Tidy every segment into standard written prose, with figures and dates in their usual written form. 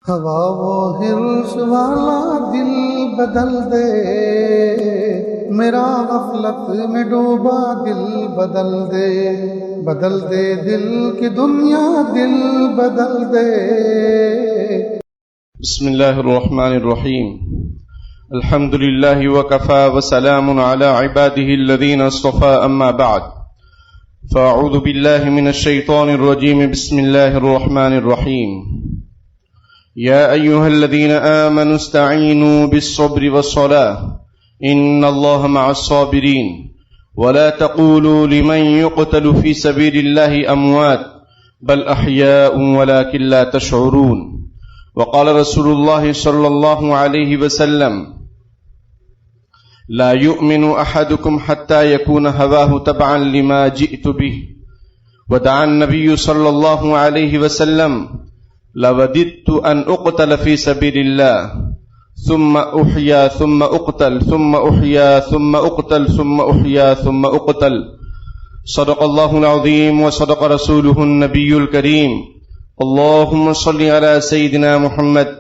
ہوا وہ ہرس والا دل بدل دے، میرا غفلت میں ڈوبا دل بدل دے، بدل دے دل کی دنیا دل بدل دے۔ بسم اللہ الرحمن الرحیم، الحمد للہ وکفی وسلام علی عباده الذین اصطفى، اما بعد فاعوذ باللہ من الشیطان الرجیم، بسم اللہ الرحمن الرحیم۔ یا ایہا الذین آمنوا استعینوا بالصبر والصلاة ان اللہ مع الصابرین ولا تقولوا لمن يقتل في سبيل الله اموات بل احیاء ولكن لا تشعرون۔ وقال رسول الله صلى الله عليه وسلم لا يؤمن احدكم حتى يكون هواه تبعا لما جئت به۔ ودعا النبي صلى الله عليه وسلم لوددت ان اقتل في سبيل الله ثم احيا ثم اقتل ثم احيا ثم اقتل ثم احيا ثم اقتل۔ صدق الله العظيم وصدق رسوله النبي الكريم۔ اللهم صل على سيدنا محمد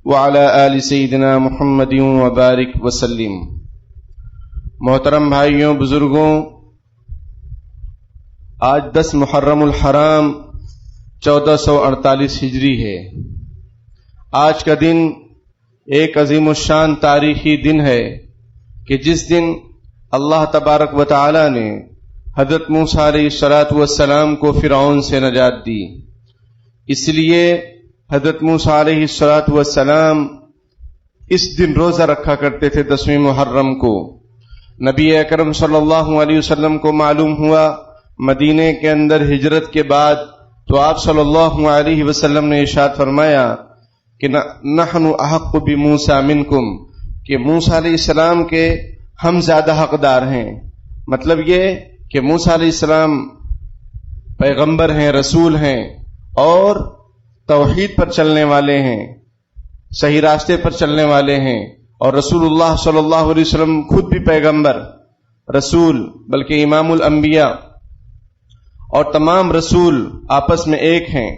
وعلى آل سيدنا محمد وبارك وسلم۔ محترم بھائیوں، بزرگوں، آج 10 محرم الحرام 1448 ہجری ہے۔ آج کا دن ایک عظیم الشان تاریخی دن ہے کہ جس دن اللہ تبارک و تعالی نے حضرت موسیٰ علیہ السلام کو فرعون سے نجات دی۔ اس لیے حضرت موسیٰ علیہ السلام اس دن روزہ رکھا کرتے تھے 10ویں محرم کو۔ نبی اکرم صلی اللہ علیہ وسلم کو معلوم ہوا مدینے کے اندر ہجرت کے بعد، تو آپ صلی اللہ علیہ وسلم نے ارشاد فرمایا کہ نحن احق بموسیٰ منکم، کہ موسیٰ علیہ السلام کے ہم زیادہ حقدار ہیں۔ مطلب یہ کہ موسیٰ علیہ السلام پیغمبر ہیں، رسول ہیں، اور توحید پر چلنے والے ہیں، صحیح راستے پر چلنے والے ہیں، اور رسول اللہ صلی اللہ علیہ وسلم خود بھی پیغمبر، رسول، بلکہ امام الانبیاء، اور تمام رسول آپس میں ایک ہیں۔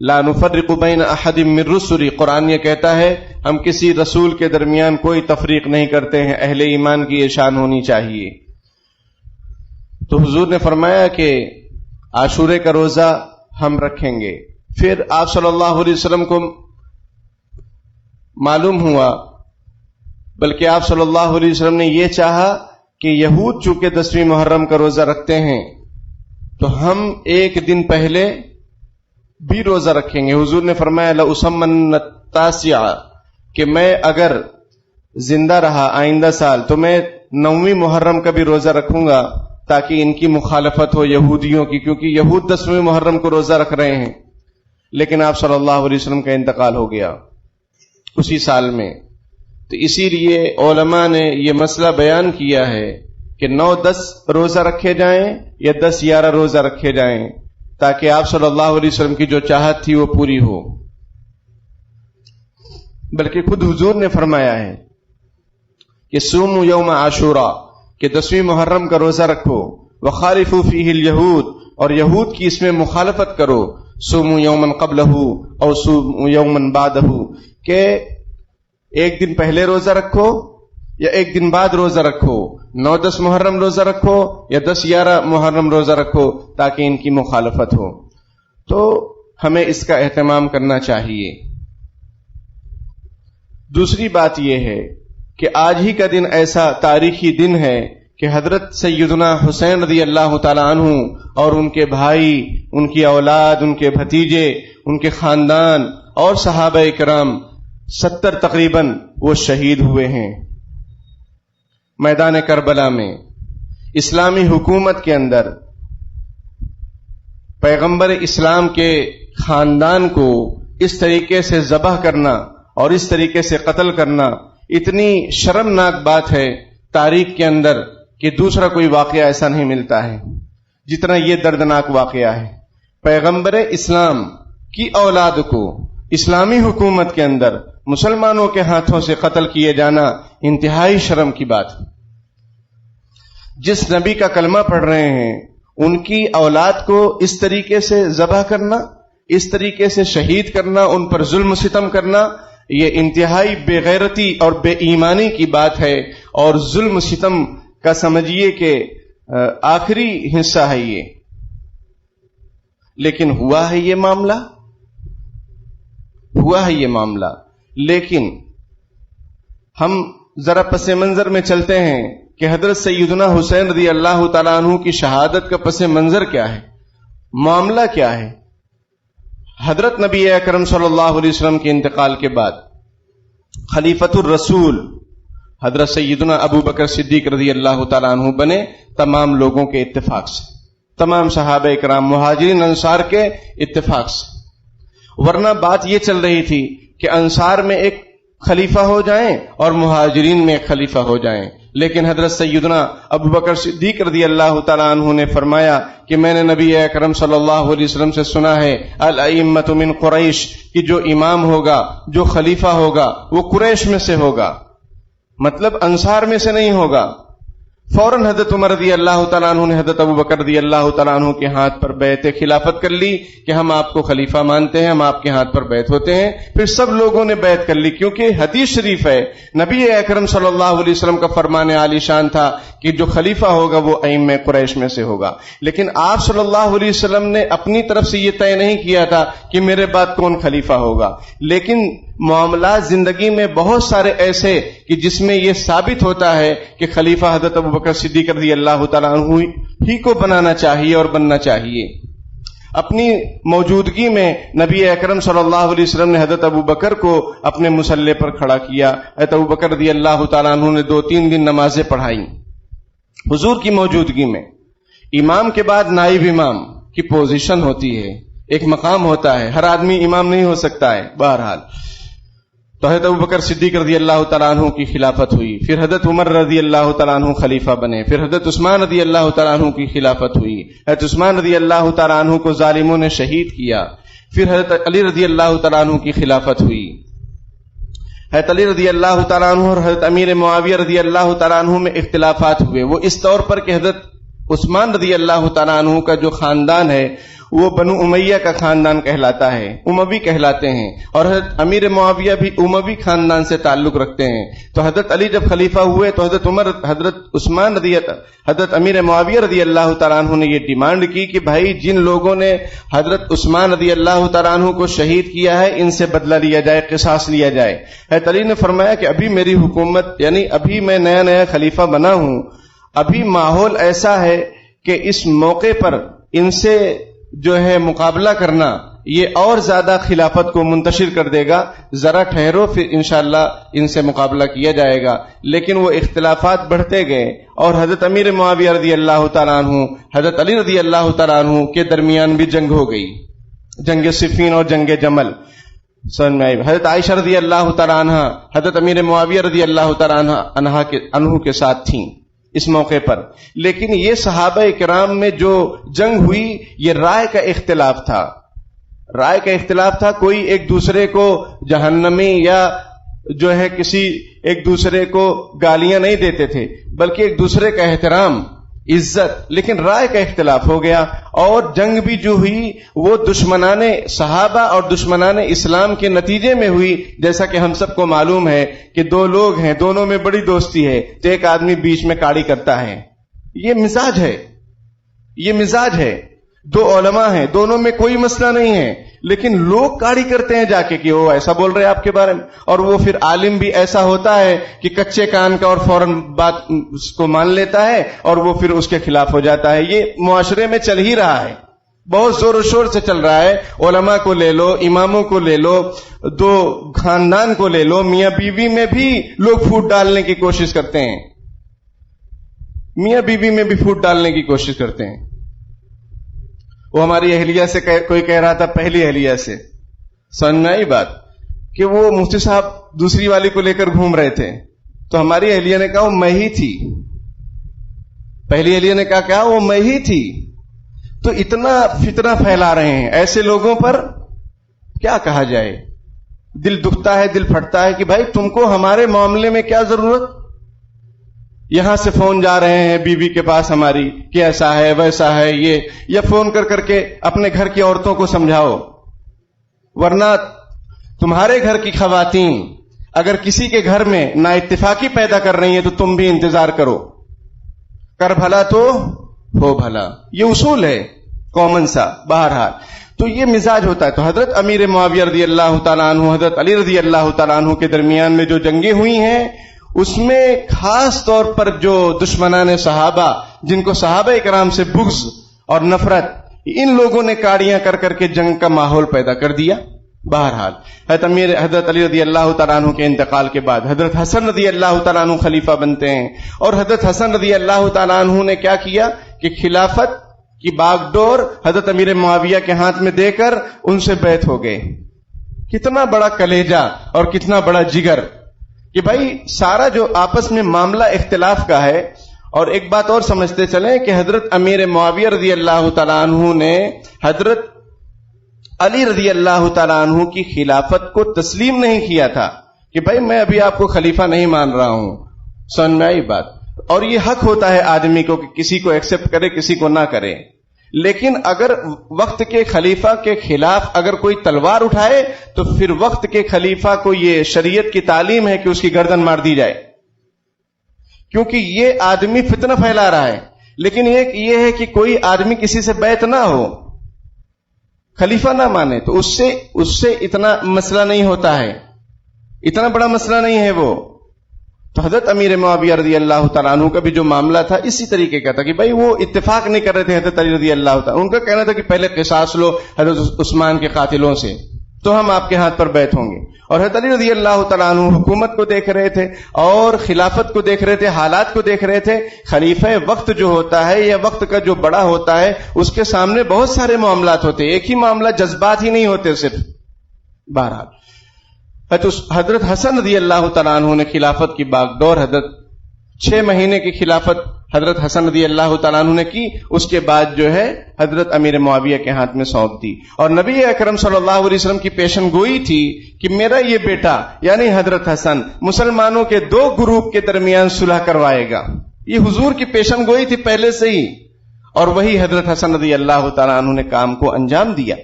لا نفرق بین احد من رسلی، قرآن یہ کہتا ہے ہم کسی رسول کے درمیان کوئی تفریق نہیں کرتے ہیں۔ اہل ایمان کی یہ شان ہونی چاہیے۔ تو حضور نے فرمایا کہ عاشورے کا روزہ ہم رکھیں گے۔ پھر آپ صلی اللہ علیہ وسلم کو معلوم ہوا، بلکہ آپ صلی اللہ علیہ وسلم نے یہ چاہا کہ یہود چونکہ 10ویں محرم کا روزہ رکھتے ہیں تو ہم ایک دن پہلے بھی روزہ رکھیں گے۔ حضور نے فرمایا لأصمن التاسع، کہ میں اگر زندہ رہا آئندہ سال تو میں 9ویں محرم کا بھی روزہ رکھوں گا، تاکہ ان کی مخالفت ہو یہودیوں کی، کیونکہ یہود 10ویں محرم کو روزہ رکھ رہے ہیں۔ لیکن آپ صلی اللہ علیہ وسلم کا انتقال ہو گیا اسی سال میں۔ تو اسی لیے علماء نے یہ مسئلہ بیان کیا ہے کہ 9-10 روزہ رکھے جائیں یا 10-11 روزہ رکھے جائیں، تاکہ آپ صلی اللہ علیہ وسلم کی جو چاہت تھی وہ پوری ہو۔ بلکہ خود حضور نے فرمایا ہے کہ صوموا یوم عاشوراء، کہ 10ویں محرم کا روزہ رکھو، وخالفوا فیہ الیہود، اور یہود کی اس میں مخالفت کرو، صوموا یوما قبلہ او صوموا یوما بعدہ، کہ ایک دن پہلے روزہ رکھو یا ایک دن بعد روزہ رکھو، 9-10 محرم روزہ رکھو یا 10-11 محرم روزہ رکھو، تاکہ ان کی مخالفت ہو۔ تو ہمیں اس کا اہتمام کرنا چاہیے۔ دوسری بات یہ ہے کہ آج ہی کا دن ایسا تاریخی دن ہے کہ حضرت سیدنا حسین رضی اللہ تعالی عنہ اور ان کے بھائی، ان کی اولاد، ان کے بھتیجے، ان کے خاندان اور صحابہ کرام 70 تقریباً وہ شہید ہوئے ہیں میدان کربلا میں۔ اسلامی حکومت کے اندر پیغمبر اسلام کے خاندان کو اس طریقے سے ذبح کرنا اور اس طریقے سے قتل کرنا اتنی شرمناک بات ہے تاریخ کے اندر کہ دوسرا کوئی واقعہ ایسا نہیں ملتا ہے جتنا یہ دردناک واقعہ ہے۔ پیغمبر اسلام کی اولاد کو اسلامی حکومت کے اندر مسلمانوں کے ہاتھوں سے قتل کیے جانا انتہائی شرم کی بات ہے۔ جس نبی کا کلمہ پڑھ رہے ہیں ان کی اولاد کو اس طریقے سے ذبح کرنا، اس طریقے سے شہید کرنا، ان پر ظلم و ستم کرنا، یہ انتہائی بے غیرتی اور بے ایمانی کی بات ہے، اور ظلم و ستم کا سمجھیے کہ آخری حصہ ہے یہ۔ لیکن ہوا ہے یہ معاملہ، لیکن ہم ذرا پس منظر میں چلتے ہیں کہ حضرت سیدنا حسین رضی اللہ تعالیٰ عنہ کی شہادت کا پس منظر کیا ہے، معاملہ کیا ہے۔ حضرت نبی اکرم صلی اللہ علیہ وسلم کے انتقال کے بعد خلیفۃ الرسول حضرت سیدنا ابو بکر صدیق رضی اللہ تعالیٰ عنہ بنے، تمام لوگوں کے اتفاق سے، تمام صحابہ کرام مہاجرین انصار کے اتفاق سے۔ ورنہ بات یہ چل رہی تھی کہ انصار میں ایک خلیفہ ہو جائیں اور مہاجرین میں ایک خلیفہ ہو جائیں، لیکن حضرت سیدنا ابو بکر صدیق رضی اللہ تعالیٰ عنہ نے فرمایا کہ میں نے نبی اکرم صلی اللہ علیہ وسلم سے سنا ہے الائمۃ من قریش، کہ جو امام ہوگا، جو خلیفہ ہوگا وہ قریش میں سے ہوگا، مطلب انصار میں سے نہیں ہوگا۔ فوراً حضرت عمر رضی اللہ تعالیٰ عنہ نے حضرت ابو بکر رضی اللہ تعالیٰ عنہ کے ہاتھ پر بیعت خلافت کر لی کہ ہم آپ کو خلیفہ مانتے ہیں، ہم آپ کے ہاتھ پر بیعت ہوتے ہیں۔ پھر سب لوگوں نے بیعت کر لی، کیونکہ حدیث شریف ہے، نبی اکرم صلی اللہ علیہ وسلم کا فرمان عالی شان تھا کہ جو خلیفہ ہوگا وہ ائمہ قریش میں سے ہوگا۔ لیکن آپ صلی اللہ علیہ وسلم نے اپنی طرف سے یہ طے نہیں کیا تھا کہ میرے بعد کون خلیفہ ہوگا، لیکن معاملات زندگی میں بہت سارے ایسے کہ جس میں یہ ثابت ہوتا ہے کہ خلیفہ حضرت ابو بکر صدیق رضی اللہ تعالیٰ عنہ ہی کو بنانا چاہیے اور بننا چاہیے۔ اپنی موجودگی میں نبی اکرم صلی اللہ علیہ وسلم نے حضرت ابو بکر کو اپنے مصلی پر کھڑا کیا۔ حضرت ابو بکر رضی اللہ تعالیٰ عنہ نے 2-3 دن نمازیں پڑھائیں حضور کی موجودگی میں۔ امام کے بعد نائب امام کی پوزیشن ہوتی ہے، ایک مقام ہوتا ہے، ہر آدمی امام نہیں ہو سکتا ہے۔ بہرحال تو حضرت ابو بکر صدیق رضی اللہ تعالیٰ عنہ کی خلافت ہوئی، پھر حضرت عمر رضی اللہ تعالیٰ عنہ خلیفہ بنے، پھر حضرت عثمان رضی اللہ تعالیٰ عنہ کی خلافت ہوئی، حضرت عثمان رضی اللہ تعالیٰ عنہ کو ظالموں نے شہید کیا، پھر حضرت علی رضی اللہ تعالیٰ عنہ کی خلافت ہوئی۔ حضرت علی رضی اللہ تعالیٰ عنہ اور حضرت امیر معاویہ رضی اللہ تعالیٰ عنہ میں اختلافات ہوئے، وہ اس طور پر کہ حضرت عثمان رضی اللہ تعالیٰ عنہ کا جو خاندان ہے وہ بنو امیہ کا خاندان کہلاتا ہے، اموی کہلاتے ہیں، اور حضرت امیر معاویہ بھی اموی خاندان سے تعلق رکھتے ہیں۔ تو حضرت علی جب خلیفہ ہوئے تو حضرت عمر، حضرت امیر معاویہ رضی اللہ تعالیٰ عنہ نے یہ ڈیمانڈ کی کہ بھائی جن لوگوں نے حضرت عثمان رضی اللہ تعالیٰ عنہ کو شہید کیا ہے ان سے بدلہ لیا جائے، قصاص لیا جائے۔ حضرت علی نے فرمایا کہ ابھی میری حکومت، یعنی ابھی میں نیا خلیفہ بنا ہوں، ابھی ماحول ایسا ہے کہ اس موقع پر ان سے جو ہے مقابلہ کرنا یہ اور زیادہ خلافت کو منتشر کر دے گا، ذرا ٹھہرو پھر انشاءاللہ ان سے مقابلہ کیا جائے گا۔ لیکن وہ اختلافات بڑھتے گئے اور حضرت امیر معاویہ رضی اللہ تعالیٰ عنہ حضرت علی رضی اللہ تعالیٰ عنہ کے درمیان بھی جنگ ہو گئی، جنگ صفین اور جنگ جمل سن میں آئی۔ حضرت عائشہ رضی اللہ تعالیٰ عنہ حضرت امیر معاویہ رضی اللہ تعالیٰ عنہ کے ساتھ تھیں اس موقع پر، لیکن یہ صحابہ کرام میں جو جنگ ہوئی یہ رائے کا اختلاف تھا، کوئی ایک دوسرے کو جہنمی یا جو ہے کسی ایک دوسرے کو گالیاں نہیں دیتے تھے، بلکہ ایک دوسرے کا احترام، عزت، لیکن رائے کا اختلاف ہو گیا، اور جنگ بھی جو ہوئی وہ دشمنان صحابہ اور دشمنان اسلام کے نتیجے میں ہوئی۔ جیسا کہ ہم سب کو معلوم ہے کہ دو لوگ ہیں، دونوں میں بڑی دوستی ہے، تو ایک آدمی بیچ میں کاڑی کرتا ہے، یہ مزاج ہے۔ دو علماء ہیں، دونوں میں کوئی مسئلہ نہیں ہے، لیکن لوگ کاڑی کرتے ہیں جا کے کہ وہ ایسا بول رہے آپ کے بارے میں، اور وہ پھر عالم بھی ایسا ہوتا ہے کہ کچے کان کا اور فوراً بات اس کو مان لیتا ہے اور وہ پھر اس کے خلاف ہو جاتا ہے۔ یہ معاشرے میں چل ہی رہا ہے، بہت زور و شور سے چل رہا ہے۔ علماء کو لے لو، اماموں کو لے لو، دو خاندان کو لے لو، میاں بیوی میں بھی لوگ پھوٹ ڈالنے کی کوشش کرتے ہیں، وہ ہماری اہلیہ سے کوئی کہہ رہا تھا، پہلی اہلیہ سے سمجھ میں آئی بات کہ وہ مفتی صاحب دوسری والی کو لے کر گھوم رہے تھے، تو ہماری اہلیہ نے کہا وہ میں ہی تھی، پہلی اہلیہ نے کہا کیا وہ میں ہی تھی۔ تو اتنا فتنہ پھیلا رہے ہیں، ایسے لوگوں پر کیا کہا جائے، دل دکھتا ہے، دل پھٹتا ہے کہ بھائی تم کو ہمارے معاملے میں کیا ضرورت۔ یہاں سے فون جا رہے ہیں بیوی کے پاس ہماری کہ ایسا ہے ویسا ہے یہ، یا فون کر کے اپنے گھر کی عورتوں کو سمجھاؤ ورنہ تمہارے گھر کی خواتین اگر کسی کے گھر میں نا اتفاقی پیدا کر رہی ہیں تو تم بھی انتظار کرو، کر بھلا تو ہو بھلا، یہ اصول ہے کامن سا. بہرحال تو یہ مزاج ہوتا ہے. تو حضرت امیر معاویہ رضی اللہ تعالیٰ عنہ حضرت علی رضی اللہ تعالیٰ عنہ کے درمیان میں جو جنگیں ہوئی ہیں اس میں خاص طور پر جو دشمنان صحابہ جن کو صحابہ کرام سے بغض اور نفرت، ان لوگوں نے کاڑیاں کر کر کے جنگ کا ماحول پیدا کر دیا. بہرحال حضرت علی رضی اللہ تعالیٰ عنہ کے انتقال کے بعد حضرت حسن رضی اللہ تعالیٰ عنہ خلیفہ بنتے ہیں، اور حضرت حسن رضی اللہ تعالیٰ عنہ نے کیا کیا کہ خلافت کی باغ ڈور حضرت امیر معاویہ کے ہاتھ میں دے کر ان سے بیعت ہو گئے. کتنا بڑا کلیجہ اور کتنا بڑا جگر کہ بھائی سارا جو آپس میں معاملہ اختلاف کا ہے. اور ایک بات اور سمجھتے چلیں کہ حضرت امیر معاویہ رضی اللہ تعالیٰ عنہ نے حضرت علی رضی اللہ تعالیٰ عنہ کی خلافت کو تسلیم نہیں کیا تھا کہ بھائی میں ابھی آپ کو خلیفہ نہیں مان رہا ہوں. سمجھ میں آئی بات؟ اور یہ حق ہوتا ہے آدمی کو کہ کسی کو ایکسپٹ کرے کسی کو نہ کرے، لیکن اگر وقت کے خلیفہ کے خلاف اگر کوئی تلوار اٹھائے تو پھر وقت کے خلیفہ کو یہ شریعت کی تعلیم ہے کہ اس کی گردن مار دی جائے، کیونکہ یہ آدمی فتنہ پھیلا رہا ہے. لیکن ایک یہ ہے کہ کوئی آدمی کسی سے بیعت نہ ہو، خلیفہ نہ مانے، تو اس سے اتنا مسئلہ نہیں ہوتا ہے، اتنا بڑا مسئلہ نہیں ہے وہ. تو حضرت امیر معاویہ رضی اللہ تعالیٰ عنہ کا بھی جو معاملہ تھا اسی طریقے کا تھا کہ بھائی وہ اتفاق نہیں کر رہے تھے حضرت علی رضی اللہ تعالیٰ. ان کا کہنا تھا کہ پہلے قصاص لو حضرت عثمان کے قاتلوں سے تو ہم آپ کے ہاتھ پر بیعت ہوں گے. اور حضرت علی رضی اللہ تعالیٰ عنہ حکومت کو دیکھ رہے تھے اور خلافت کو دیکھ رہے تھے، حالات کو دیکھ رہے تھے. خلیفہ وقت جو ہوتا ہے یا وقت کا جو بڑا ہوتا ہے اس کے سامنے بہت سارے معاملات ہوتے ہیں، ایک ہی معاملہ جذبات ہی نہیں ہوتے صرف. بہرحال حضرت حسن رضی اللہ تعالیٰ عنہ نے خلافت کی باغ ڈور حضرت 6 مہینے کی خلافت حضرت حسن رضی اللہ تعالیٰ عنہ نے کی. اس کے بعد جو ہے حضرت امیر معاویہ کے ہاتھ میں سونپ دی. اور نبی اکرم صلی اللہ علیہ وسلم کی پیشن گوئی تھی کہ میرا یہ بیٹا یعنی حضرت حسن مسلمانوں کے 2 گروپ کے درمیان صلح کروائے گا. یہ حضور کی پیشن گوئی تھی پہلے سے ہی، اور وہی حضرت حسن رضی اللہ تعالیٰ عنہ نے کام کو انجام دیا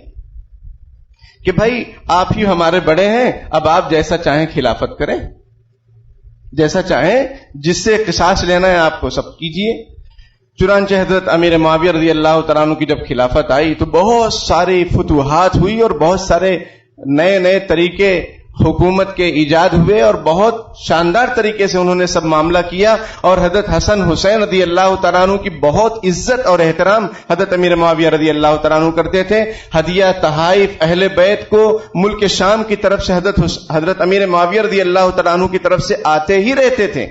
کہ بھائی آپ ہی ہمارے بڑے ہیں، اب آپ جیسا چاہیں خلافت کریں، جیسا چاہیں، جس سے قصاص لینا ہے آپ کو سب کیجئے. چنانچہ حضرت امیر معاویہ رضی اللہ تعالیٰ عنہ کی جب خلافت آئی تو بہت ساری فتوحات ہوئی اور بہت سارے نئے نئے طریقے حکومت کے ایجاد ہوئے اور بہت شاندار طریقے سے انہوں نے سب معاملہ کیا. اور حضرت حسن حسین رضی اللہ تعالیٰ عنہ کی بہت عزت اور احترام حضرت امیر معاویہ رضی اللہ تعالیٰ عنہ کرتے تھے. ہدیہ تحائف اہل بیت کو ملک شام کی طرف سے حضرت امیر معاویہ رضی اللہ تعالیٰ عنہ کی طرف سے آتے ہی رہتے تھے.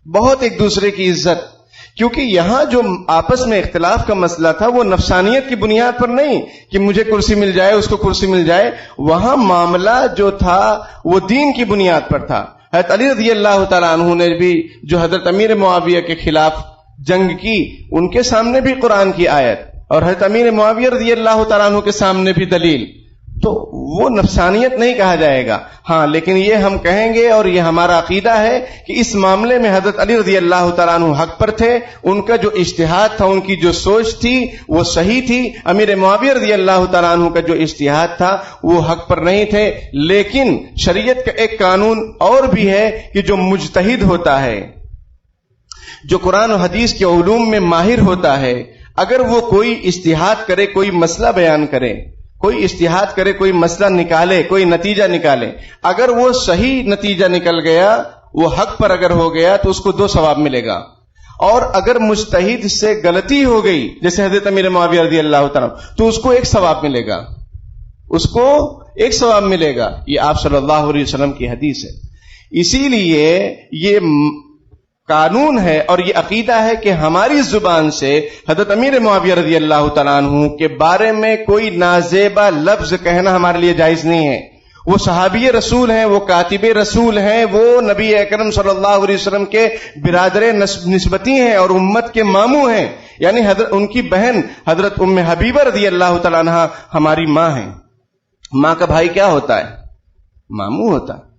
بہت ایک دوسرے کی عزت، کیونکہ یہاں جو آپس میں اختلاف کا مسئلہ تھا وہ نفسانیت کی بنیاد پر نہیں کہ مجھے کرسی مل جائے اس کو کرسی مل جائے، وہاں معاملہ جو تھا وہ دین کی بنیاد پر تھا. حضرت علی رضی اللہ تعالیٰ عنہ نے بھی جو حضرت امیر معاویہ کے خلاف جنگ کی، ان کے سامنے بھی قرآن کی آیت اور حضرت امیر معاویہ رضی اللہ تعالیٰ عنہ کے سامنے بھی دلیل، تو وہ نفسانیت نہیں کہا جائے گا. ہاں لیکن یہ ہم کہیں گے اور یہ ہمارا عقیدہ ہے کہ اس معاملے میں حضرت علی رضی اللہ تعالیٰ عنہ حق پر تھے. ان کا جو اجتہاد تھا، ان کی جو سوچ تھی وہ صحیح تھی. امیر معاویہ رضی اللہ تعالیٰ عنہ کا جو اجتہاد تھا وہ حق پر نہیں تھے. لیکن شریعت کا ایک قانون اور بھی ہے کہ جو مجتہد ہوتا ہے، جو قرآن و حدیث کے علوم میں ماہر ہوتا ہے، اگر وہ کوئی اجتہاد کرے، کوئی مسئلہ بیان کرے، کوئی اجتہاد کرے، کوئی مسئلہ نکالے، کوئی نتیجہ نکالے، اگر وہ صحیح نتیجہ نکل گیا، وہ حق پر اگر ہو گیا تو اس کو 2 ثواب ملے گا. اور اگر مجتہد سے غلطی ہو گئی جیسے حضرت امیر معاویہ رضی اللہ تعالیٰ تو اس کو 1 ثواب ملے گا، اس کو 1 ثواب ملے گا. یہ آپ صلی اللہ علیہ وسلم کی حدیث ہے. اسی لیے یہ قانون ہے اور یہ عقیدہ ہے کہ ہماری زبان سے حضرت امیر معاویہ رضی اللہ تعالیٰ عنہ کے بارے میں کوئی نازیبا لفظ کہنا ہمارے لیے جائز نہیں ہے. وہ صحابی رسول ہیں، وہ کاتب رسول ہیں، وہ نبی اکرم صلی اللہ علیہ وسلم کے برادر نسبتی ہیں اور امت کے ماموں ہیں. یعنی ان کی بہن حضرت ام حبیبہ رضی اللہ تعالیٰ عنہ ہماری ماں ہیں. ماں کا بھائی کیا ہوتا ہے؟ ماموں ہوتا ہے.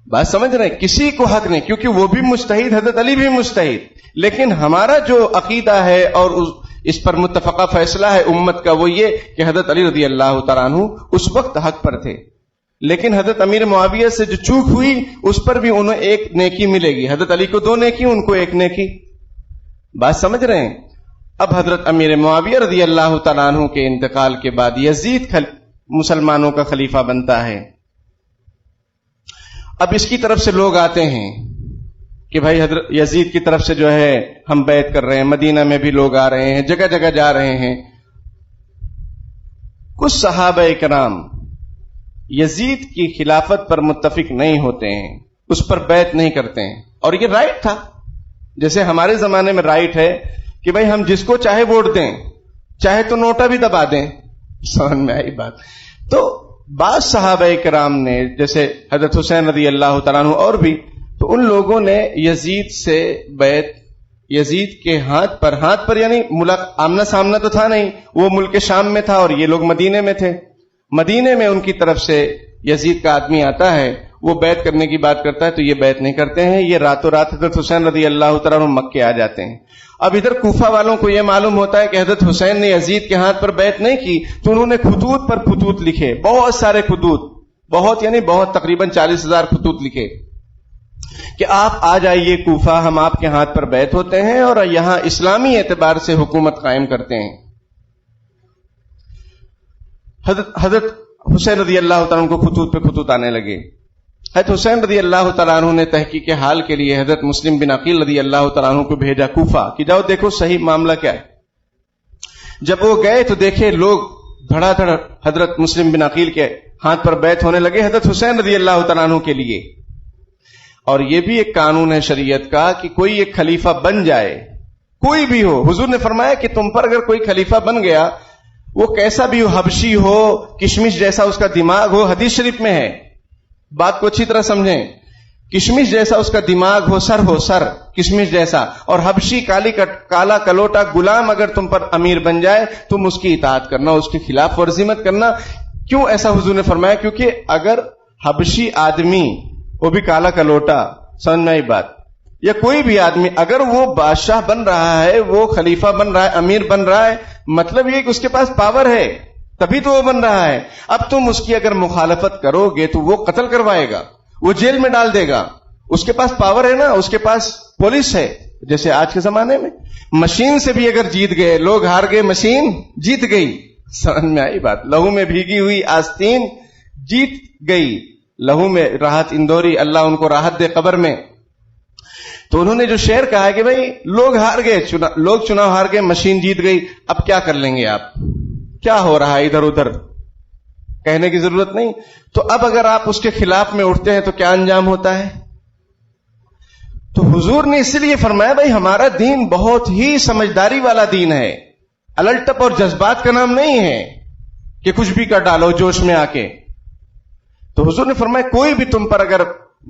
بات سمجھ رہے ہیں؟ کسی کو حق نہیں، کیونکہ وہ بھی مجتہد، حضرت علی بھی مجتہد. لیکن ہمارا جو عقیدہ ہے اور اس پر متفقہ فیصلہ ہے امت کا وہ یہ کہ حضرت علی رضی اللہ تعالیٰ عنہ اس وقت حق پر تھے، لیکن حضرت امیر معاویہ سے جو چوک ہوئی اس پر بھی انہیں ایک نیکی ملے گی، حضرت علی کو 2 نیکی، ان کو 1 نیکی. بات سمجھ رہے ہیں؟ اب حضرت امیر معاویہ رضی اللہ تعالیٰ عنہ کے انتقال کے بعد یزید مسلمانوں کا خلیفہ بنتا ہے. اب اس کی طرف سے لوگ آتے ہیں کہ بھائی حضرت یزید کی طرف سے جو ہے ہم بیعت کر رہے ہیں، مدینہ میں بھی لوگ آ رہے ہیں، جگہ جگہ جا رہے ہیں. کچھ صحابہ کرام یزید کی خلافت پر متفق نہیں ہوتے ہیں، اس پر بیعت نہیں کرتے ہیں، اور یہ رائٹ تھا. جیسے ہمارے زمانے میں رائٹ ہے کہ بھائی ہم جس کو چاہے ووٹ دیں، چاہے تو نوٹا بھی دبا دیں. سمجھ میں آئی بات؟ تو بعض صحابہ کرام نے جیسے حضرت حسین رضی اللہ تعالیٰ عنہ اور بھی، تو ان لوگوں نے یزید سے بیعت، یزید کے ہاتھ پر یعنی آمنا سامنا تو تھا نہیں، وہ ملک شام میں تھا اور یہ لوگ مدینے میں تھے. مدینے میں ان کی طرف سے یزید کا آدمی آتا ہے، وہ بیعت کرنے کی بات کرتا ہے تو یہ بیعت نہیں کرتے ہیں، یہ راتوں رات حضرت حسین رضی اللہ تعالیٰ عنہ مکے آ جاتے ہیں. اب ادھر کوفہ والوں کو یہ معلوم ہوتا ہے کہ حضرت حسین نے یزید کے ہاتھ پر بیعت نہیں کی، تو انہوں نے خطوط پر خطوط لکھے، بہت سارے خطوط، بہت تقریباً 40,000 خطوط لکھے کہ آپ آ جائیے کوفہ، ہم آپ کے ہاتھ پر بیعت ہوتے ہیں اور یہاں اسلامی اعتبار سے حکومت قائم کرتے ہیں. حضرت حسین رضی اللہ تعالیٰ عنہ کو خطوط پہ خطوط آنے لگے. حضرت حسین رضی اللہ تعالیٰ عنہ نے تحقیق حال کے لیے حضرت مسلم بن عقیل رضی اللہ تعالیٰ عنہ کو بھیجا کوفہ کہ جاؤ دیکھو صحیح معاملہ کیا ہے. جب وہ گئے تو دیکھے لوگ دھڑا دھڑ حضرت مسلم بن عقیل کے ہاتھ پر بیعت ہونے لگے حضرت حسین رضی اللہ تعالیٰ عنہ کے لیے. اور یہ بھی ایک قانون ہے شریعت کا کہ کوئی ایک خلیفہ بن جائے، کوئی بھی ہو، حضور نے فرمایا کہ تم پر اگر کوئی خلیفہ بن گیا، وہ کیسا بھی ہو، حبشی ہو، کشمش جیسا اس کا دماغ ہو، حدیث شریف میں ہے، بات کو اچھی طرح سمجھیں، کشمش جیسا اس کا دماغ ہو، سر کشمش جیسا، اور حبشی کالا کلوٹا غلام اگر تم پر امیر بن جائے، تم اس کی اطاعت کرنا، اس کی خلاف ورزی مت کرنا. کیوں ایسا حضور نے فرمایا؟ کیونکہ اگر حبشی آدمی، وہ بھی کالا کلوٹا، سمجھ میں آئی بات، یا کوئی بھی آدمی اگر وہ بادشاہ بن رہا ہے، وہ خلیفہ بن رہا ہے، امیر بن رہا ہے، مطلب یہ کہ اس کے پاس پاور ہے، تبھی تو وہ بن رہا ہے. اب تم اس کی اگر مخالفت کرو گے تو وہ قتل کروائے گا، وہ جیل میں ڈال دے گا. اس کے پاس پاور ہے نا، اس کے پاس پولیس ہے. جیسے آج کے زمانے میں مشین سے بھی اگر جیت گئے، لوگ ہار گئے، مشین جیت گئی. سمجھ میں آئی بات؟ لہو میں بھیگی ہوئی آستین جیت گئی. لہو میں راحت اندوری، اللہ ان کو راحت دے قبر میں. تو انہوں نے جو شعر کہا ہے کہ بھائی لوگ ہار گئے، لوگ چناؤ ہار گئے، مشین جیت گئی، اب کیا کر لیں گے آپ؟ کیا ہو رہا ہے ادھر ادھر، کہنے کی ضرورت نہیں. تو اب اگر آپ اس کے خلاف میں اٹھتے ہیں تو کیا انجام ہوتا ہے؟ تو حضور نے اسی لیے فرمایا بھائی ہمارا دین بہت ہی سمجھداری والا دین ہے، الٹپ اور جذبات کا نام نہیں ہے کہ کچھ بھی کر ڈالو جوش میں آ کے. تو حضور نے فرمایا کوئی بھی تم پر اگر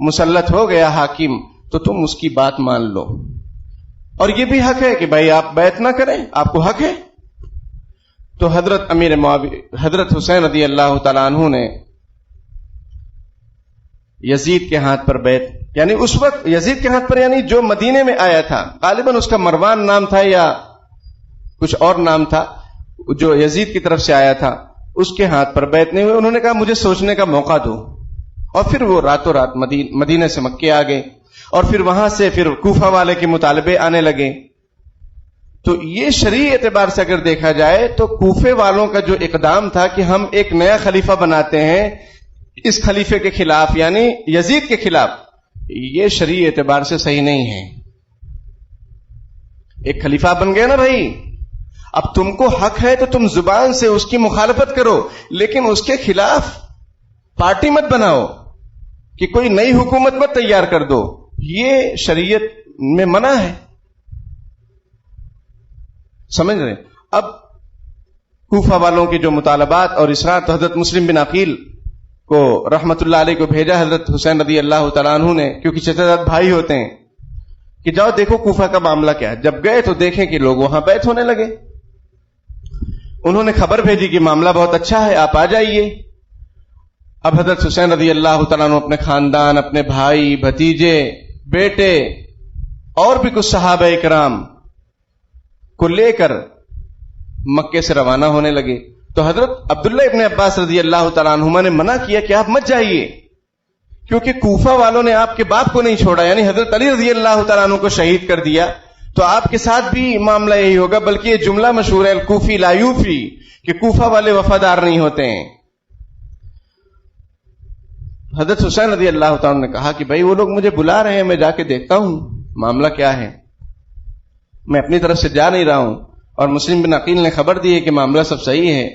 مسلط ہو گیا حاکم تو تم اس کی بات مان لو، اور یہ بھی حق ہے کہ بھائی آپ بیعت نہ کریں، آپ کو حق ہے. تو حضرت امیر معاویہ، حضرت حسین رضی اللہ تعالیٰ عنہ نے یزید کے ہاتھ پر بیعت، یعنی اس وقت یزید کے ہاتھ پر، یعنی جو مدینے میں آیا تھا، غالباً اس کا مروان نام تھا یا کچھ اور نام تھا، جو یزید کی طرف سے آیا تھا، اس کے ہاتھ پر بیعت نہیں ہوئی. انہوں نے کہا مجھے سوچنے کا موقع دو، اور پھر وہ راتوں رات مدینے سے مکے آ گئے، اور پھر وہاں سے پھر کوفہ والے کے مطالبے آنے لگے. تو یہ شرعی اعتبار سے اگر دیکھا جائے تو کوفے والوں کا جو اقدام تھا کہ ہم ایک نیا خلیفہ بناتے ہیں اس خلیفے کے خلاف، یعنی یزید کے خلاف، یہ شرعی اعتبار سے صحیح نہیں ہے. ایک خلیفہ بن گیا نا بھائی، اب تم کو حق ہے تو تم زبان سے اس کی مخالفت کرو، لیکن اس کے خلاف پارٹی مت بناؤ کہ کوئی نئی حکومت مت تیار کر دو. یہ شریعت میں منع ہے، سمجھ رہے؟ اب کوفہ والوں کے جو مطالبات اور اصرار، تو حضرت مسلم بن عقیل کو رحمت اللہ علیہ کو بھیجا حضرت حسین رضی اللہ تعالیٰ عنہ نے، کیونکہ چچا زاد بھائی ہوتے ہیں، کہ جاؤ دیکھو کوفہ کا معاملہ کیا ہے. جب گئے تو دیکھیں کہ لوگ وہاں بیعت ہونے لگے. انہوں نے خبر بھیجی کہ معاملہ بہت اچھا ہے، آپ آ جائیے. اب حضرت حسین رضی اللہ تعالیٰ عنہ اپنے خاندان، اپنے بھائی، بھتیجے، بیٹے اور بھی کچھ صحابہ کرام کو لے کر مکے سے روانہ ہونے لگے تو حضرت عبداللہ ابن عباس رضی اللہ تعالیٰ عنہما نے منع کیا کہ آپ مت جائیے، کیونکہ کوفہ والوں نے آپ کے باپ کو نہیں چھوڑا، یعنی حضرت علی رضی اللہ تعالیٰ عنہ کو شہید کر دیا، تو آپ کے ساتھ بھی معاملہ یہی ہوگا۔ بلکہ یہ جملہ مشہور ہے الکوفی لا یوفی، کہ کوفہ والے وفادار نہیں ہوتے ہیں۔ حضرت حسین رضی اللہ تعالیٰ عنہ نے کہا کہ بھائی وہ لوگ مجھے بلا رہے ہیں، میں جا کے دیکھتا ہوں معاملہ کیا ہے، میں اپنی طرف سے جا نہیں رہا ہوں، اور مسلم بن عقیل نے خبر دی ہے کہ معاملہ سب صحیح ہے۔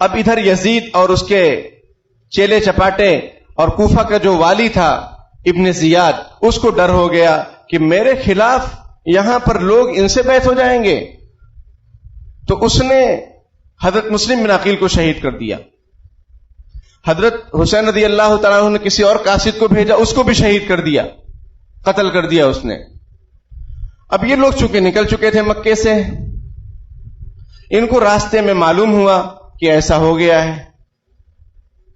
اب ادھر یزید اور اس کے چیلے چپاٹے اور کوفہ کا جو والی تھا ابن زیاد، اس کو ڈر ہو گیا کہ میرے خلاف یہاں پر لوگ ان سے بیعت ہو جائیں گے، تو اس نے حضرت مسلم بن عقیل کو شہید کر دیا۔ حضرت حسین رضی اللہ تعالیٰ عنہ نے کسی اور قاصد کو بھیجا، اس کو بھی شہید کر دیا، قتل کر دیا اس نے۔ اب یہ لوگ چونکہ نکل چکے تھے مکے سے، ان کو راستے میں معلوم ہوا کہ ایسا ہو گیا ہے،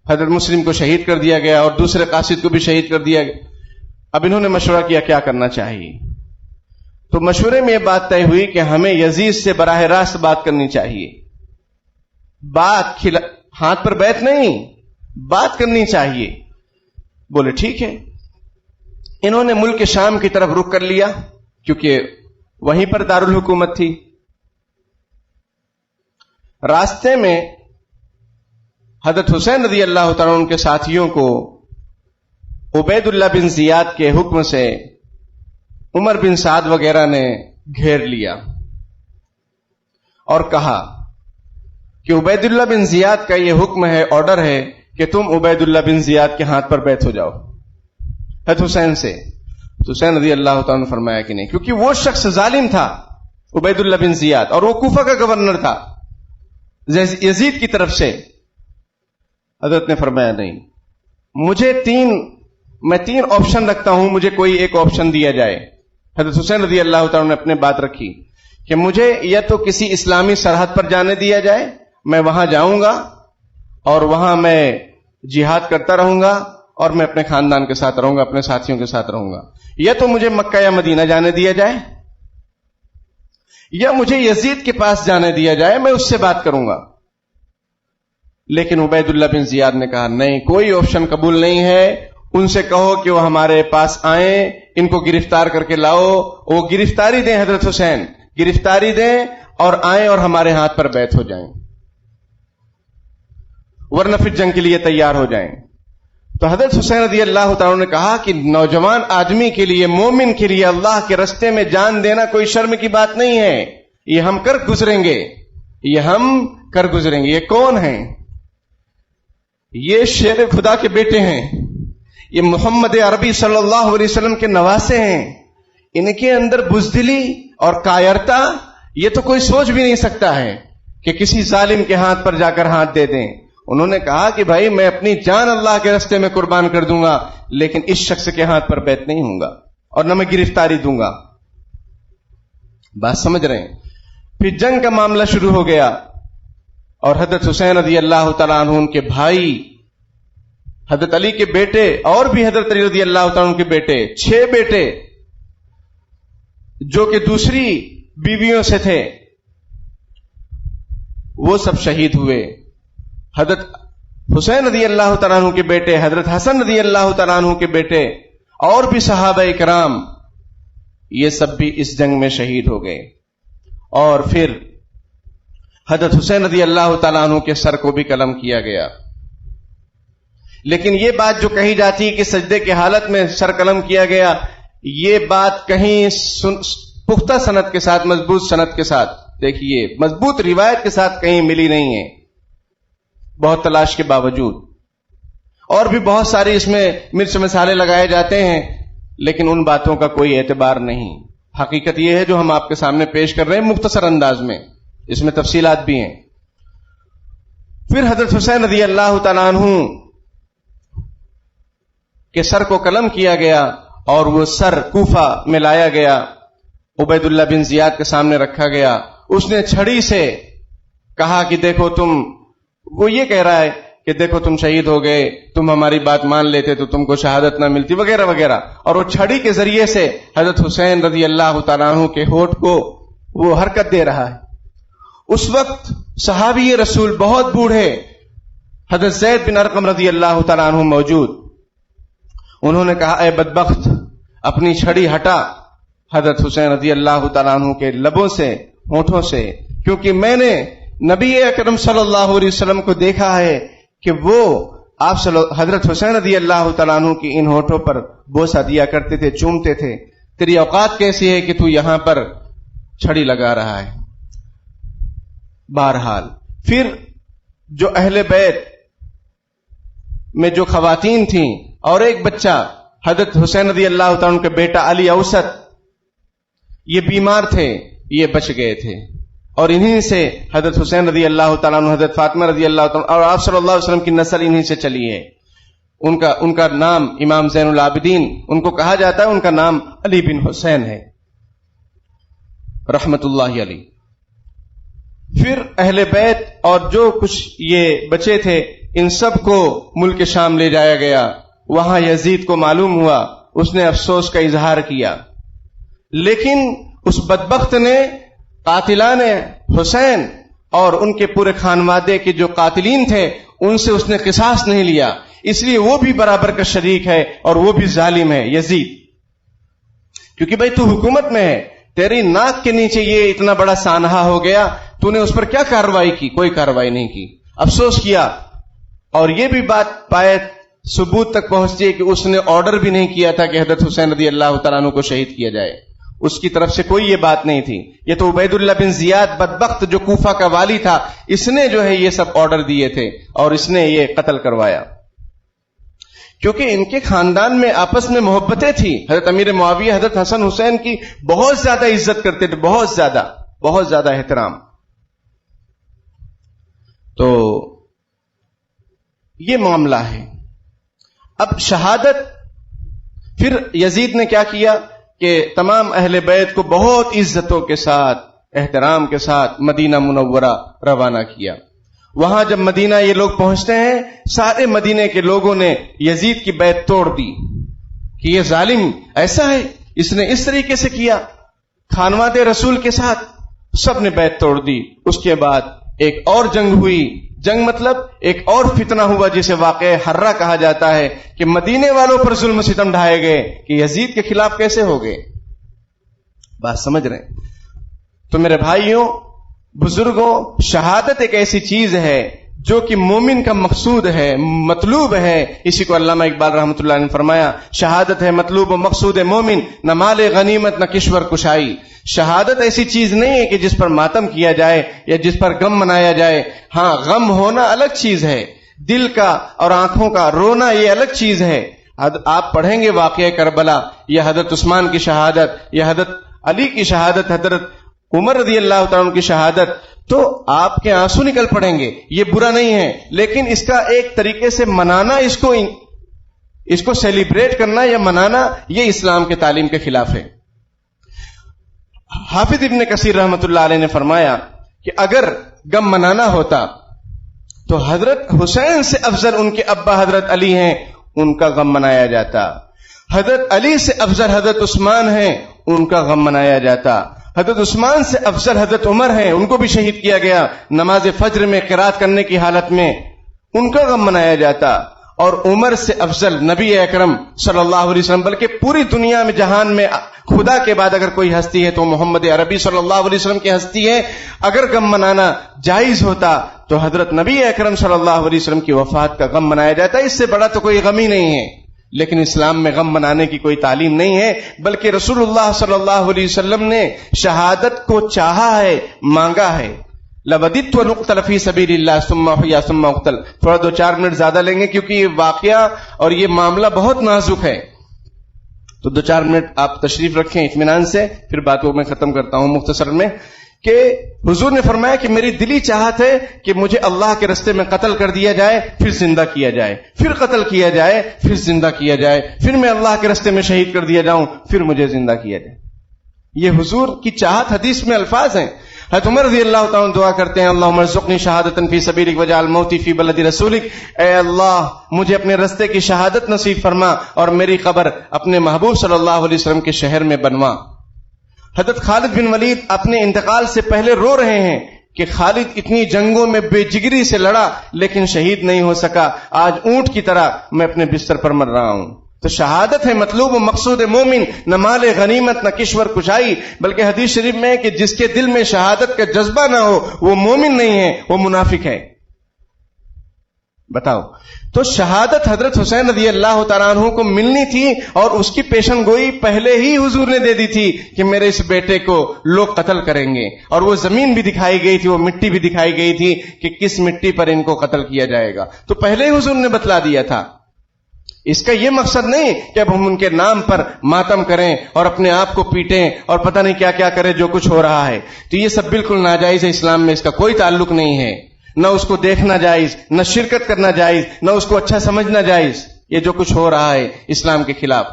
حضرت مسلم کو شہید کر دیا گیا اور دوسرے قاصد کو بھی شہید کر دیا گیا۔ اب انہوں نے مشورہ کیا کیا کرنا چاہیے، تو مشورے میں یہ بات طے ہوئی کہ ہمیں یزید سے براہ راست بات کرنی چاہیے، ہاتھ پر بیعت نہیں، بات کرنی چاہیے۔ بولے ٹھیک ہے۔ انہوں نے ملک شام کی طرف رخ کر لیا، کیونکہ وہیں پر دارالحکومت تھی۔ راستے میں حضرت حسین رضی اللہ تعالیٰ عنہ کے ساتھیوں کو عبید اللہ بن زیاد کے حکم سے عمر بن سعد وغیرہ نے گھیر لیا اور کہا کہ عبید اللہ بن زیاد کا یہ حکم ہے، آرڈر ہے کہ تم عبید اللہ بن زیاد کے ہاتھ پر بیعت ہو جاؤ حضرت حسین سے۔ تو حسین رضی اللہ تعالیٰ نے فرمایا کہ نہیں، کیونکہ وہ شخص ظالم تھا عبید اللہ بن زیاد، اور وہ کوفہ کا گورنر تھا یزید کی طرف سے۔ حضرت نے فرمایا نہیں، میں تین آپشن رکھتا ہوں، مجھے کوئی ایک آپشن دیا جائے۔ حضرت حسین رضی اللہ تعالیٰ نے اپنے بات رکھی کہ مجھے یا تو کسی اسلامی سرحد پر جانے دیا جائے، میں وہاں جاؤں گا اور وہاں میں جہاد کرتا رہوں گا اور میں اپنے خاندان کے ساتھ رہوں گا، اپنے ساتھیوں کے ساتھ رہوں گا، یا تو مجھے مکہ یا مدینہ جانے دیا جائے، یا مجھے یزید کے پاس جانے دیا جائے، میں اس سے بات کروں گا۔ لیکن عبید اللہ بن زیاد نے کہا نہیں، کوئی آپشن قبول نہیں ہے، ان سے کہو کہ وہ ہمارے پاس آئیں، ان کو گرفتار کر کے لاؤ، وہ گرفتاری دیں، حضرت حسین گرفتاری دیں اور آئیں اور ہمارے ہاتھ پر بیعت ہو جائیں، ورنہ پھر جنگ کے لیے تیار ہو جائیں۔ تو حضرت حسین رضی اللہ تعالیٰ نے کہا کہ نوجوان آدمی کے لیے، مومن کے لیے اللہ کے رستے میں جان دینا کوئی شرم کی بات نہیں ہے، یہ ہم کر گزریں گے، یہ کون ہیں؟ یہ شیر خدا کے بیٹے ہیں، یہ محمد عربی صلی اللہ علیہ وسلم کے نواسے ہیں، ان کے اندر بزدلی اور کائرتا یہ تو کوئی سوچ بھی نہیں سکتا ہے کہ کسی ظالم کے ہاتھ پر جا کر ہاتھ دے دیں۔ انہوں نے کہا کہ بھائی میں اپنی جان اللہ کے راستے میں قربان کر دوں گا، لیکن اس شخص کے ہاتھ پر بیعت نہیں ہوں گا اور نہ میں گرفتاری دوں گا۔ بات سمجھ رہے ہیں؟ پھر جنگ کا معاملہ شروع ہو گیا اور حضرت حسین رضی اللہ تعالیٰ عنہ ان کے بھائی، حضرت علی کے بیٹے اور بھی حضرت علی رضی اللہ تعالیٰ عنہ کے بیٹے، 6 بیٹے جو کہ دوسری بیویوں سے تھے، وہ سب شہید ہوئے۔ حضرت حسین رضی اللہ تعالیٰ عنہ کے بیٹے، حضرت حسن رضی اللہ تعالیٰ عنہ کے بیٹے اور بھی صحابہ کرام، یہ سب بھی اس جنگ میں شہید ہو گئے۔ اور پھر حضرت حسین رضی اللہ تعالیٰ عنہ کے سر کو بھی قلم کیا گیا۔ لیکن یہ بات جو کہی جاتی ہے کہ سجدے کی حالت میں سر قلم کیا گیا، یہ بات کہیں پختہ سند کے ساتھ، مضبوط سند کے ساتھ، دیکھیے مضبوط روایت کے ساتھ کہیں ملی نہیں ہے، بہت تلاش کے باوجود۔ اور بھی بہت ساری اس میں مرچ مسالے لگائے جاتے ہیں، لیکن ان باتوں کا کوئی اعتبار نہیں۔ حقیقت یہ ہے جو ہم آپ کے سامنے پیش کر رہے ہیں مختصر انداز میں، اس میں تفصیلات بھی ہیں۔ پھر حضرت حسین رضی اللہ تعالیٰ عنہ کے سر کو قلم کیا گیا اور وہ سر کوفہ میں لایا گیا، عبید اللہ بن زیاد کے سامنے رکھا گیا۔ اس نے چھڑی سے کہا کہ دیکھو تم، وہ یہ کہہ رہا ہے کہ دیکھو تم شہید ہو گئے، تم ہماری بات مان لیتے تو تم کو شہادت نہ ملتی، وغیرہ وغیرہ، اور وہ چھڑی کے ذریعے سے حضرت حسین رضی اللہ تعالیٰ عنہ کے ہونٹ کو وہ حرکت دے رہا ہے. اس وقت صحابی رسول بہت بوڑھے حضرت زید بن ارقم رضی اللہ تعالیٰ عنہ موجود. انہوں نے کہا اے بدبخت اپنی چھڑی ہٹا حضرت حسین رضی اللہ تعالیٰ عنہ کے لبوں سے ہونٹوں سے، کیونکہ میں نے نبی اکرم صلی اللہ علیہ وسلم کو دیکھا ہے کہ وہ آپ حضرت حسین رضی اللہ تعالیٰ عنہ کی ان ہونٹوں پر بوسہ دیا کرتے تھے، چومتے تھے. تیری اوقات کیسی ہے کہ تو یہاں پر چھڑی لگا رہا ہے. بہرحال پھر جو اہل بیت میں جو خواتین تھیں اور ایک بچہ حضرت حسین رضی اللہ تعالیٰ عنہ کے بیٹا علی اوسط، یہ بیمار تھے، یہ بچ گئے تھے. اور انہی سے حضرت حسین رضی اللہ تعالیٰ عنہ، حضرت فاطمہ رضی اللہ تعالیٰ عنہ اور آپ صلی اللہ علیہ وسلم کی نسل انہی سے چلی ہے. ان کا نام امام زین العابدین ان کو کہا جاتا ہے، ان کا نام علی بن حسین ہے رحمت اللہ علیہ. پھر اہل بیت اور جو کچھ یہ بچے تھے ان سب کو ملک شام لے جایا گیا. وہاں یزید کو معلوم ہوا، اس نے افسوس کا اظہار کیا، لیکن اس بدبخت نے قاتلان حسین اور ان کے پورے خانوادے کے جو قاتلین تھے ان سے اس نے قصاص نہیں لیا، اس لیے وہ بھی برابر کا شریک ہے اور وہ بھی ظالم ہے یزید. کیونکہ بھائی تو حکومت میں ہے، تیری ناک کے نیچے یہ اتنا بڑا سانحہ ہو گیا، تو نے اس پر کیا کارروائی کی؟ کوئی کارروائی نہیں کی، افسوس کیا. اور یہ بھی بات پائے ثبوت تک پہنچتی ہے کہ اس نے آرڈر بھی نہیں کیا تھا کہ حضرت حسین رضی اللہ تعالیٰ عنہ کو شہید کیا جائے، اس کی طرف سے کوئی یہ بات نہیں تھی. یہ تو عبید اللہ بن زیاد بدبخت جو کوفہ کا والی تھا، اس نے جو ہے یہ سب آرڈر دیے تھے اور اس نے یہ قتل کروایا. کیونکہ ان کے خاندان میں آپس میں محبتیں تھی. حضرت امیر معاویہ حضرت حسن حسین کی بہت زیادہ عزت کرتے تھے، بہت زیادہ احترام. تو یہ معاملہ ہے. اب شہادت، پھر یزید نے کیا کیا کہ تمام اہل بیت کو بہت عزتوں کے ساتھ، احترام کے ساتھ مدینہ منورہ روانہ کیا. وہاں جب مدینہ یہ لوگ پہنچتے ہیں، سارے مدینے کے لوگوں نے یزید کی بیعت توڑ دی کہ یہ ظالم ایسا ہے، اس نے اس طریقے سے کیا خانواد رسول کے ساتھ. سب نے بیعت توڑ دی. اس کے بعد ایک اور جنگ ہوئی. جنگ مطلب ایک اور فتنہ ہوا جسے واقعہ حرہ کہا جاتا ہے، کہ مدینے والوں پر ظلم و ستم ڈھائے گئے کہ یزید کے خلاف کیسے ہو گئے. بات سمجھ رہے ہیں؟ تو میرے بھائیوں بزرگوں، شہادت ایک ایسی چیز ہے جو کہ مومن کا مقصود ہے، مطلوب ہے. اسی کو علامہ اقبال رحمۃ اللہ نے فرمایا، شہادت ہے مطلوب و مقصود مومن، نہ مال غنیمت نہ کشور کشائی. شہادت ایسی چیز نہیں ہے کہ جس پر ماتم کیا جائے یا جس پر غم منایا جائے. ہاں غم ہونا الگ چیز ہے، دل کا اور آنکھوں کا رونا یہ الگ چیز ہے. آپ پڑھیں گے واقعہ کربلا یا حضرت عثمان کی شہادت یا حضرت علی کی شہادت، حضرت عمر رضی اللہ تعالیٰ عنہ کی شہادت، تو آپ کے آنسو نکل پڑیں گے. یہ برا نہیں ہے، لیکن اس کا ایک طریقے سے منانا، اس کو سیلیبریٹ کرنا یا منانا، یہ اسلام کے تعلیم کے خلاف ہے. حافظ ابن کثیر رحمۃ اللہ علیہ نے فرمایا کہ اگر غم منانا ہوتا تو حضرت حسین سے افضل ان کے ابا حضرت علی ہیں، ان کا غم منایا جاتا. حضرت علی سے افضل حضرت عثمان ہیں، ان کا غم منایا جاتا. حضرت عثمان سے افضل حضرت عمر ہیں، ان کو بھی شہید کیا گیا نماز فجر میں قرات کرنے کی حالت میں، ان کا غم منایا جاتا. اور عمر سے افضل نبی اکرم صلی اللہ علیہ وسلم، بلکہ پوری دنیا میں جہان میں خدا کے بعد اگر کوئی ہستی ہے تو محمد عربی صلی اللہ علیہ وسلم کی ہستی ہے. اگر غم منانا جائز ہوتا تو حضرت نبی اکرم صلی اللہ علیہ وسلم کی وفات کا غم منایا جاتا. اس سے بڑا تو کوئی غم ہی نہیں ہے. لیکن اسلام میں غم منانے کی کوئی تعلیم نہیں ہے، بلکہ رسول اللہ صلی اللہ علیہ وسلم نے شہادت کو چاہا ہے، مانگا ہے. لَوَدِدْتُ أَنْ أُقْتَلَ فِي سَبِيلِ اللَّهِ ثُمَّ أُحْيَا ثُمَّ أُقْتَلَ. تھوڑا 2-4 منٹ زیادہ لیں گے کیونکہ یہ واقعہ اور یہ معاملہ بہت نازک ہے. تو 2-4 منٹ آپ تشریف رکھیں اطمینان سے، پھر بات کو میں ختم کرتا ہوں مختصر میں. کہ حضور نے فرمایا کہ میری دلی چاہت ہے کہ مجھے اللہ کے راستے میں قتل کر دیا جائے، پھر زندہ کیا جائے، پھر قتل کیا جائے، پھر زندہ کیا جائے، پھر میں اللہ کے راستے میں شہید کر دیا جاؤں، پھر مجھے زندہ کیا جائے. یہ حضور کی چاہت حدیث میں الفاظ ہیں. حضرت عمر رضی اللہ تعالیٰ دعا کرتے ہیں، اللہم ارزقنی شہادۃ فی سبیلک واجعل موتی فی بلد رسولک. اے اللہ مجھے اپنے راستے کی شہادت نصیب فرما اور میری قبر اپنے محبوب صلی اللہ علیہ وسلم کے شہر میں بنوا. حضرت خالد بن ولید اپنے انتقال سے پہلے رو رہے ہیں کہ خالد اتنی جنگوں میں بے جگری سے لڑا لیکن شہید نہیں ہو سکا، آج اونٹ کی طرح میں اپنے بستر پر مر رہا ہوں۔ تو شہادت ہے مطلوب و مقصود مومن، نہ مال غنیمت نہ کشور کشائی، بلکہ حدیث شریف میں ہے کہ جس کے دل میں شہادت کا جذبہ نہ ہو وہ مومن نہیں ہے، وہ منافق ہے۔ بتاؤ، تو شہادت حضرت حسین رضی اللہ تعالیٰ عنہ کو ملنی تھی اور اس کی پیشن گوئی پہلے ہی حضور نے دے دی تھی کہ میرے اس بیٹے کو لوگ قتل کریں گے، اور وہ زمین بھی دکھائی گئی تھی، وہ مٹی بھی دکھائی گئی تھی کہ کس مٹی پر ان کو قتل کیا جائے گا، تو پہلے ہی حضور نے بتلا دیا تھا۔ اس کا یہ مقصد نہیں کہ اب ہم ان کے نام پر ماتم کریں اور اپنے آپ کو پیٹیں اور پتہ نہیں کیا کیا کریں جو کچھ ہو رہا ہے، تو یہ سب بالکل ناجائز ہے، اسلام میں اس کا کوئی تعلق نہیں ہے، نہ اس کو دیکھنا جائز، نہ شرکت کرنا جائز، نہ اس کو اچھا سمجھنا جائز، یہ جو کچھ ہو رہا ہے اسلام کے خلاف۔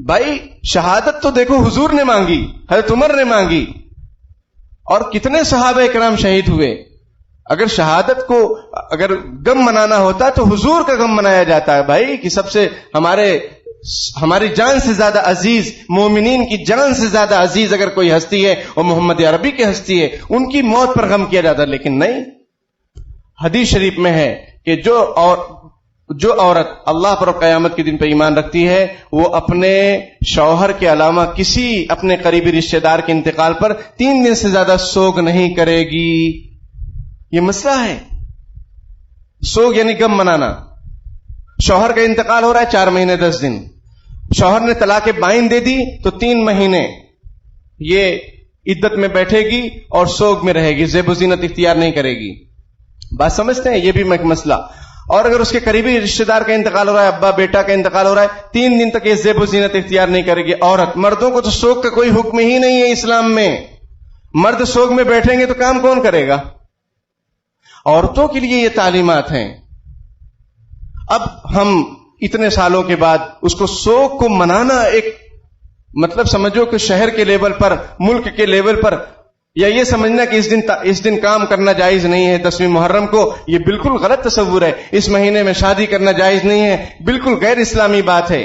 بھائی شہادت تو دیکھو حضور نے مانگی، حضرت عمر نے مانگی، اور کتنے صحابہ کرام شہید ہوئے۔ اگر شہادت کو اگر غم منانا ہوتا تو حضور کا غم منایا جاتا ہے بھائی، کہ سب سے ہماری جان سے زیادہ عزیز، مومنین کی جان سے زیادہ عزیز اگر کوئی ہستی ہے وہ محمد عربی کی ہستی ہے، ان کی موت پر غم کیا جاتا ہے، لیکن نہیں۔ حدیث شریف میں ہے کہ جو عورت اللہ پر قیامت کے دن پہ ایمان رکھتی ہے وہ اپنے شوہر کے علاوہ کسی اپنے قریبی رشتہ دار کے انتقال پر 3 دن سے زیادہ سوگ نہیں کرے گی۔ یہ مسئلہ ہے، سوگ یعنی غم منانا۔ شوہر کا انتقال ہو رہا ہے 4 مہینے 10 دن، شوہر نے طلاق بائن دے دی تو 3 مہینے یہ عدت میں بیٹھے گی اور سوگ میں رہے گی، زیب و زینت اختیار نہیں کرے گی۔ بات سمجھتے ہیں؟ یہ بھی ایک مسئلہ۔ اور اگر اس کے قریبی رشتہ دار کا انتقال ہو رہا ہے، ابا بیٹا کا انتقال ہو رہا ہے، 3 دن تک یہ زیب و زینت اختیار نہیں کرے گی عورت۔ مردوں کو تو سوگ کا کوئی حکم ہی نہیں ہے اسلام میں، مرد سوگ میں بیٹھیں گے تو کام کون کرے گا؟ عورتوں کے لیے یہ تعلیمات ہیں۔ اب ہم اتنے سالوں کے بعد اس کو سوگ کو منانا ایک مطلب سمجھو کہ شہر کے لیول پر، ملک کے لیول پر، یا یہ سمجھنا کہ اس دن کام کرنا جائز نہیں ہے 10ویں محرم کو، یہ بالکل غلط تصور ہے۔ اس مہینے میں شادی کرنا جائز نہیں ہے، بالکل غیر اسلامی بات ہے۔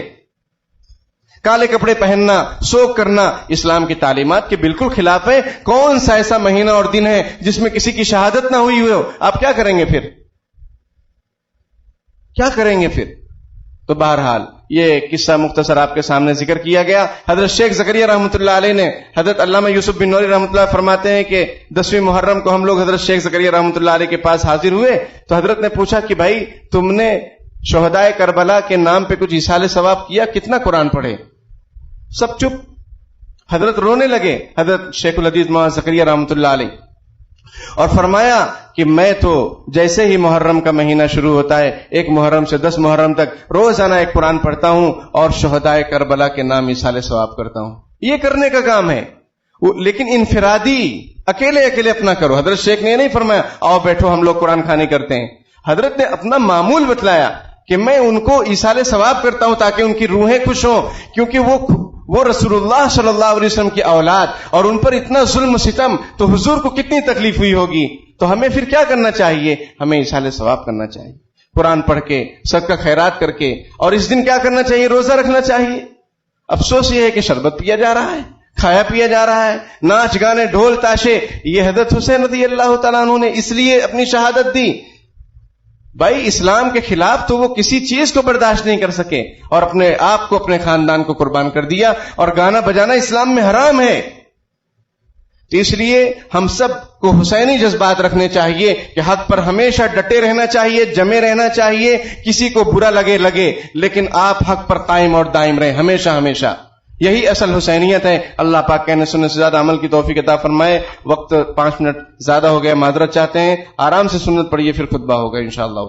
کالے کپڑے پہننا، سوگ کرنا اسلام کی تعلیمات کے بالکل خلاف ہے۔ کون سا ایسا مہینہ اور دن ہے جس میں کسی کی شہادت نہ ہوئی ہو؟ آپ کیا کریں گے پھر؟ کیا کریں گے پھر؟ تو بہرحال یہ قصہ مختصر آپ کے سامنے ذکر کیا گیا۔ حضرت شیخ زکریا رحمۃ اللہ علیہ نے، حضرت علامہ یوسف بن نوری رحمۃ اللہ فرماتے ہیں کہ 10ویں محرم کو ہم لوگ حضرت شیخ زکریا رحمۃ اللہ علیہ کے پاس حاضر ہوئے تو حضرت نے پوچھا کہ بھائی تم نے شہدائے کربلا کے نام پہ کچھ ایصال ثواب کیا، کتنا قرآن پڑھے؟ سب چپ، حضرت رونے لگے، حضرت شیخ الحدیث مولانا زکریا رحمۃ اللہ علیہ، اور فرمایا کہ میں تو جیسے ہی محرم کا مہینہ شروع ہوتا ہے 1 محرم سے 10 محرم تک روزانہ ایک قرآن پڑھتا ہوں اور شہدائے کربلا کے نام ایصال ثواب کرتا ہوں۔ یہ کرنے کا کام ہے، لیکن انفرادی اکیلے اپنا کرو۔ حضرت شیخ نے یہ نہیں فرمایا آؤ بیٹھو ہم لوگ قرآن خوانی کرتے ہیں، حضرت نے اپنا معمول بتلایا کہ میں ان کو ایصال ثواب کرتا ہوں تاکہ ان کی روحیں خوش ہوں، کیونکہ وہ رسول اللہ صلی اللہ علیہ وسلم کی اولاد، اور ان پر اتنا ظلم و ستم تو حضور کو کتنی تکلیف ہوئی ہوگی۔ تو ہمیں پھر کیا کرنا چاہیے؟ ہمیں ایصال ثواب کرنا چاہیے، قرآن پڑھ کے، صدقہ خیرات کر کے، اور اس دن کیا کرنا چاہیے؟ روزہ رکھنا چاہیے۔ افسوس یہ ہے کہ شربت پیا جا رہا ہے، کھایا پیا جا رہا ہے، ناچ گانے ڈھول تاشے۔ یہ حضرت حسین رضی اللہ تعالیٰ عنہ نے اس لیے اپنی شہادت دی۔ بھائی اسلام کے خلاف تو وہ کسی چیز کو برداشت نہیں کر سکے اور اپنے آپ کو، اپنے خاندان کو قربان کر دیا، اور گانا بجانا اسلام میں حرام ہے۔ تو اس لیے ہم سب کو حسینی جذبات رکھنے چاہیے کہ حق پر ہمیشہ ڈٹے رہنا چاہیے، جمے رہنا چاہیے، کسی کو برا لگے لیکن آپ حق پر قائم اور دائم رہیں ہمیشہ۔ یہی اصل حسینیت ہے۔ اللہ پاک کہنے سننے سے زیادہ عمل کی توفیق عطا فرمائے۔ وقت 5 منٹ زیادہ ہو گیا، معذرت چاہتے ہیں، آرام سے سنت پڑھیے، پھر خطبہ ہوگا انشاءاللہ۔